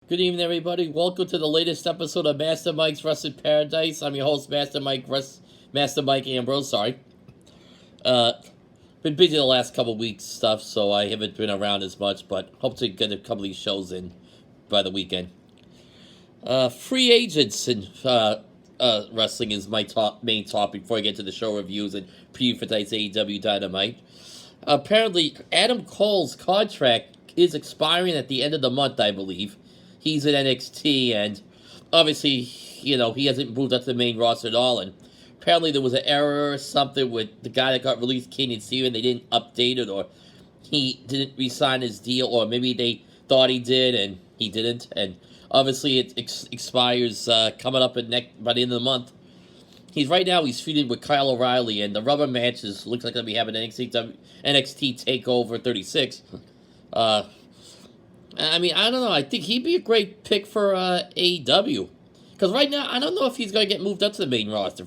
Good evening, everybody. Welcome to the latest episode of Master Mike's Wrestling Paradise. I'm your host, Master Mike Ambrose. Been busy the last couple weeks stuff, so I haven't been around as much, but hope to get a couple of these shows in by the weekend. Free agents in wrestling is my main topic before I get to the show reviews and preview for tonight's AEW Dynamite. Apparently, Adam Cole's contract is expiring at the end of the month, I believe. He's in NXT, and obviously, he hasn't moved up to the main roster at all. And apparently, there was an error or something with the guy that got released, Kenyon Steven. They didn't update it, or he didn't re-sign his deal, or maybe they thought he did and he didn't. And obviously, it expires coming up by the end of the month. He's feuding with Kyle O'Reilly, and the rubber matches looks like they'll be having NXT Takeover 36. I don't know. I think he'd be a great pick for AEW. Because right now, I don't know if he's going to get moved up to the main roster.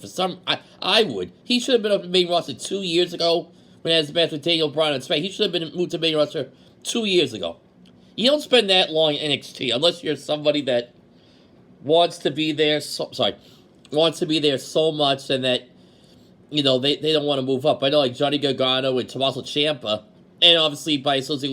I would. He should have been up to the main roster 2 years ago when he had his match with Daniel Bryan and Spain. He should have been moved to the main roster 2 years ago. You don't spend that long in NXT unless you're somebody that wants to be there. Wants to be there so much, and that they don't want to move up. I know, like Johnny Gargano and Tommaso Ciampa, and obviously by associating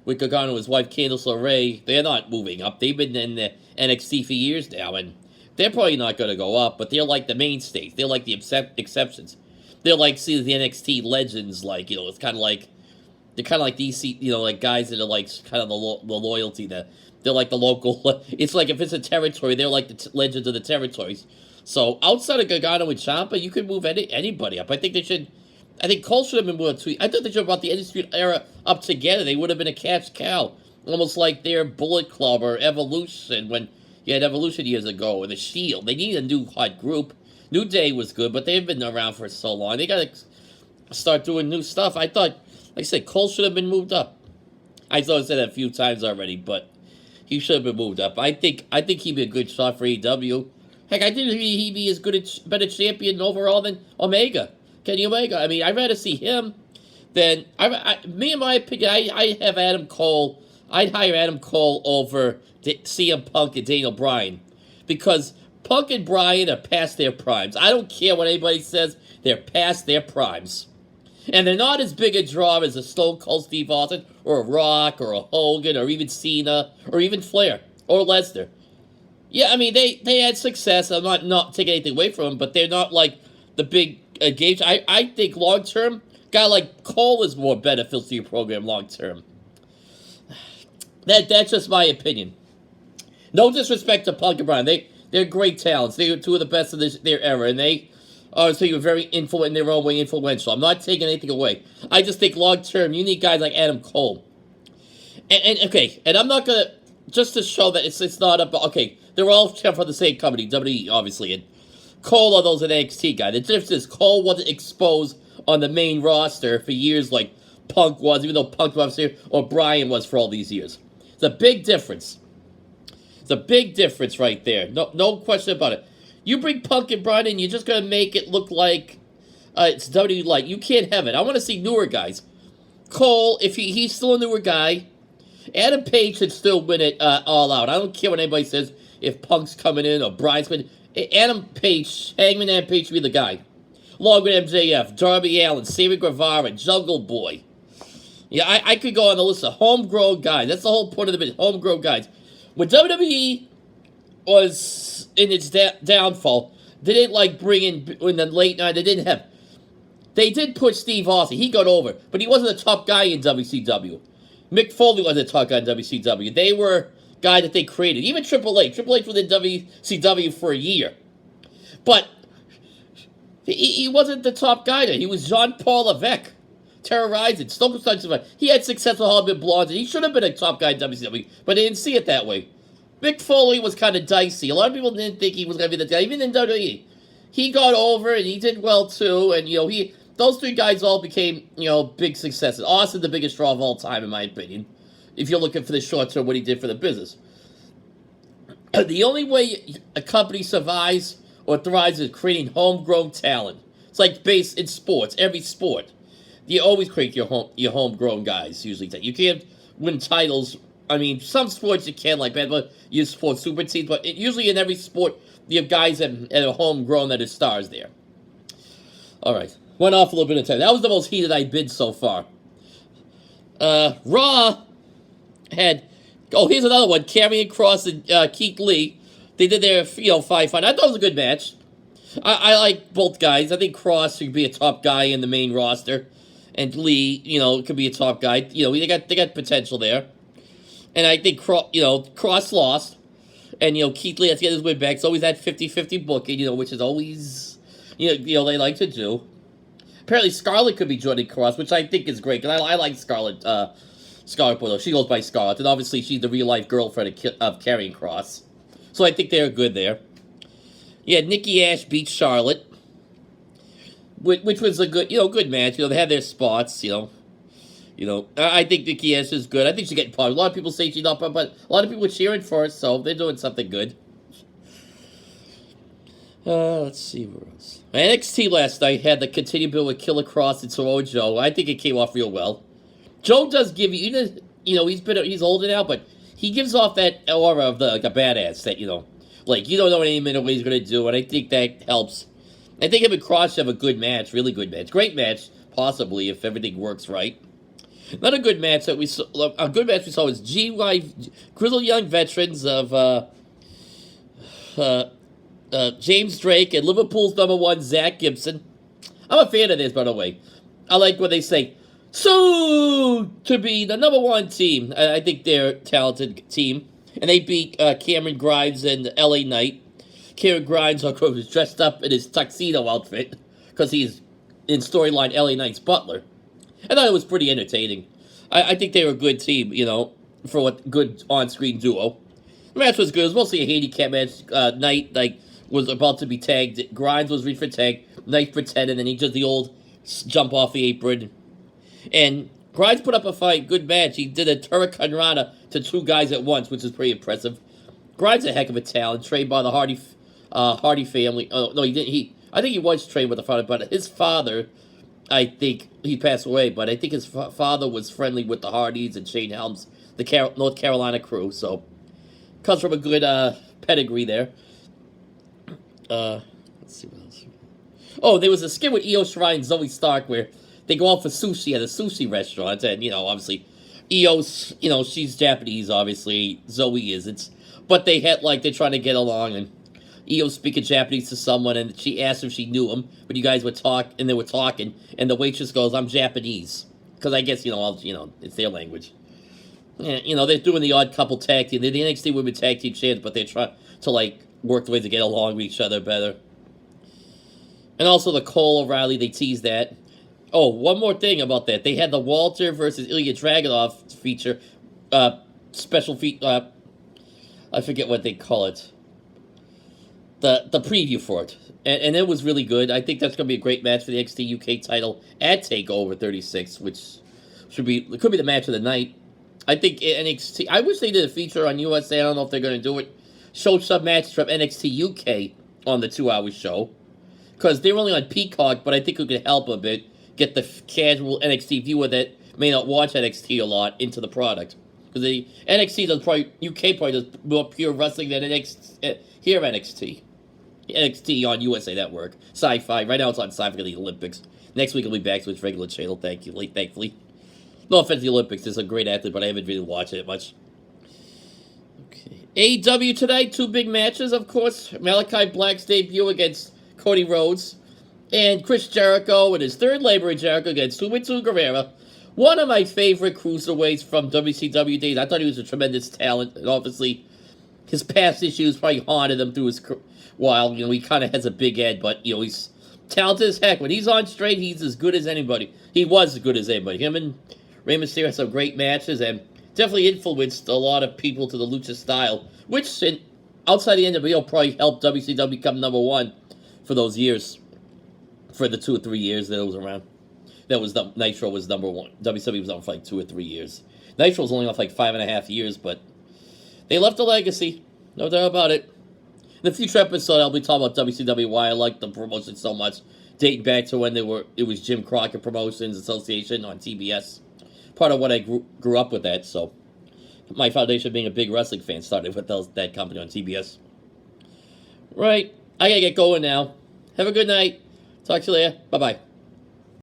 with Gargano and his wife Candice LeRae, they're not moving up. They've been in the NXT for years now, and they're probably not going to go up, but they're like the mainstays. They're like the exceptions. They're like, see, the NXT legends, it's kind of like, they're kind of like DC, like guys that are like kind of the loyalty that they're like the local, it's like if it's a territory, they're like the legends of the territories. So outside of Gargano and Ciampa, you could move anybody up. I think Cole should have been moved to. I thought they should have brought the Undisputed Era up together. They would have been a cash cow, almost like their Bullet Club or Evolution when you had Evolution years ago, or the Shield. They need a new hot group. New Day was good, but they've been around for so long. They got to start doing new stuff. I thought, like I said, Cole should have been moved up. I said that a few times already, but he should have been moved up. I think he'd be a good shot for AEW. Heck, I think he'd be as good better champion overall than Kenny Omega. I mean, I'd rather see him than in my opinion. I have Adam Cole. I'd hire Adam Cole over CM Punk and Daniel Bryan, because Punk and Bryan are past their primes. I don't care what anybody says; they're past their primes, and they're not as big a draw as a Stone Cold Steve Austin or a Rock or a Hogan or even Cena or even Flair or Lesnar. Yeah, I mean they had success. I'm not taking anything away from them, but they're not like the big gauge. I think long term, guy like Cole is more beneficial to your program long term. That's just my opinion. No disrespect to Punk and Bryan. They're great talents. They're two of the best of their era, and they obviously were very in their own way influential. I'm not taking anything away. I just think long term, you need guys like Adam Cole. And I'm not gonna, just to show that it's not about, okay, they're all from the same company, WWE, obviously, and Cole are those an NXT guy. The difference is Cole wasn't exposed on the main roster for years like Punk was, even though Punk was here, or Bryan was for all these years. It's a big difference. It's a big difference right there. No question about it. You bring Punk and Bryan in, you're just going to make it look like it's WWE Light. You can't have it. I want to see newer guys. Cole, if he's still a newer guy, Adam Page should still win it all out. I don't care what anybody says if Punk's coming in or Bryan's coming in. Adam Page, Hangman Adam Page should be the guy. Along with MJF, Darby Allin, Sammy Guevara, Jungle Boy. Yeah, I could go on the list of homegrown guys. That's the whole point of the bit, homegrown guys. When WWE was in its downfall, they didn't bring in the late night. They did put Steve Austin. He got over, but he wasn't a top guy in WCW. Mick Foley wasn't a top guy in WCW. They were guy that they created. Even Triple H. Triple H was in WCW for a year. But he wasn't the top guy there. He was Jean-Paul Levesque, terrorizing, Stone Cold Steve Austin. He had success with Hollywood Blondes, and he should have been a top guy in WCW, but they didn't see it that way. Mick Foley was kind of dicey. A lot of people didn't think he was going to be the guy, even in WWE. He got over, and he did well, too, and, those three guys all became, big successes. Austin, the biggest draw of all time, in my opinion, if you're looking for the short term, what he did for the business. The only way a company survives or thrives is creating homegrown talent. It's like base in sports, every sport. You always create your homegrown guys, usually. You can't win titles I mean, some sports you can, like baseball, you support super teams, but usually in every sport, you have guys that are homegrown that are stars there. All right. Went off a little bit of time. That was the most heated I've been so far. Raw had... Oh, here's another one. Karrion Kross and Keith Lee. They did their, fight. I thought it was a good match. I like both guys. I think Kross should be a top guy in the main roster. And Lee, could be a top guy. They got potential there. And I think, Kross lost. And, Keith Lee has to get his win back. It's always that 50-50 booking, which is always, they like to do. Apparently, Scarlett could be joining Kross, which I think is great. Because I like Scarlett Bordeaux. She goes by Scarlett. And obviously, she's the real-life girlfriend of Karrion Kross. So I think they're good there. Yeah, Nikki Ash beat Charlotte. Which was a good match. They had their spots, I think Nikki Ash is good. I think she's getting popular. A lot of people say she's not popular, but a lot of people are cheering for her, so they're doing something good. Let's see where else. NXT last night had the continued build with Killer Kross and Samoa Joe. I think it came off real well. Joe does give you, he's older now, but he gives off that aura of a badass that, you don't know any minute what he's going to do, and I think that helps. I think him and Kross have a good match, really good match. Great match, possibly, if everything works right. Another good match we saw was GY, Grizzled Young Veterans of James Drake and Liverpool's #1, Zach Gibson. I'm a fan of this, by the way. I like when they say, soon to be the #1 team. I think they're a talented team. And they beat Cameron Grimes and LA Knight. Cameron Grimes, of course, was dressed up in his tuxedo outfit because he's in storyline LA Knight's butler. I thought it was pretty entertaining. I think they were a good team, for what good on-screen duo. The match was good. It was mostly a handicap match. Knight was about to be tagged. Grimes was ready for tag. Knight pretended, and he did the old jump off the apron. And Grimes put up a fight, good match. He did a Hurricane Rana to two guys at once, which is pretty impressive. Grimes a heck of a talent, trained by the Hardy family. Oh no, he didn't. I think he was trained with the father, but his father, I think he passed away. But I think his father was friendly with the Hardys and Shane Helms, the North Carolina crew. So comes from a good pedigree there. Let's see what else. Oh, there was a skit with Io Shirai and Zoe Stark where they go out for sushi at a sushi restaurant, and obviously, Io's, she's Japanese, obviously, Zoe isn't, but they're trying to get along, and Io's speaking Japanese to someone, and she asked if she knew him, but you guys were talking, and the waitress goes, I'm Japanese, because I guess, it's their language. Yeah, they're doing the odd couple tag team, they're the NXT Women Tag Team Champions, but they're trying to, work the ways to get along with each other better. And also the Cole O'Reilly, they teased that. Oh, one more thing about that. They had the Walter versus Ilya Dragunov feature, special feature, I forget what they call it. The preview for it. And it was really good. I think that's going to be a great match for the NXT UK title at TakeOver 36, which could be the match of the night. I think NXT, I wish they did a feature on USA. I don't know if they're going to do it. Show some matches from NXT UK on the 2-hour show. Because they're only on Peacock, but I think it could help a bit. Get the casual NXT viewer that may not watch NXT a lot into the product. Because the NXT does UK probably does more pure wrestling than NXT, here NXT. NXT on USA Network. Sci-Fi. Right now it's on Sci-Fi for the Olympics. Next week it'll be back to its regular channel, thankfully. No offense to the Olympics, it's a great athlete, but I haven't really watched it much. Okay. AEW tonight, 2 big matches, of course. Malachi Black's debut against Cody Rhodes. And Chris Jericho in his third labor in Jericho against Humberto Guerrero. One of my favorite cruiserweights from WCW days. I thought he was a tremendous talent. And obviously, his past issues probably haunted him through his while. He kind of has a big head, but, he's talented as heck. When he's on straight, he's as good as anybody. He was as good as anybody. Him and Rey Mysterio had some great matches and definitely influenced a lot of people to the lucha style, which, outside the NWO, probably helped WCW become #1 for those years. For the 2 or 3 years that it was around. Nitro was #1. WCW was on for 2 or 3 years. Nitro was only off 5.5 years, but they left a legacy. No doubt about it. In the future episode, I'll be talking about WCW, why I like the promotion so much, dating back to when it was Jim Crockett Promotions Association on TBS. Part of what I grew up with that, so my foundation of being a big wrestling fan started with that company on TBS. Right. I gotta get going now. Have a good night. Talk to you later. Bye-bye.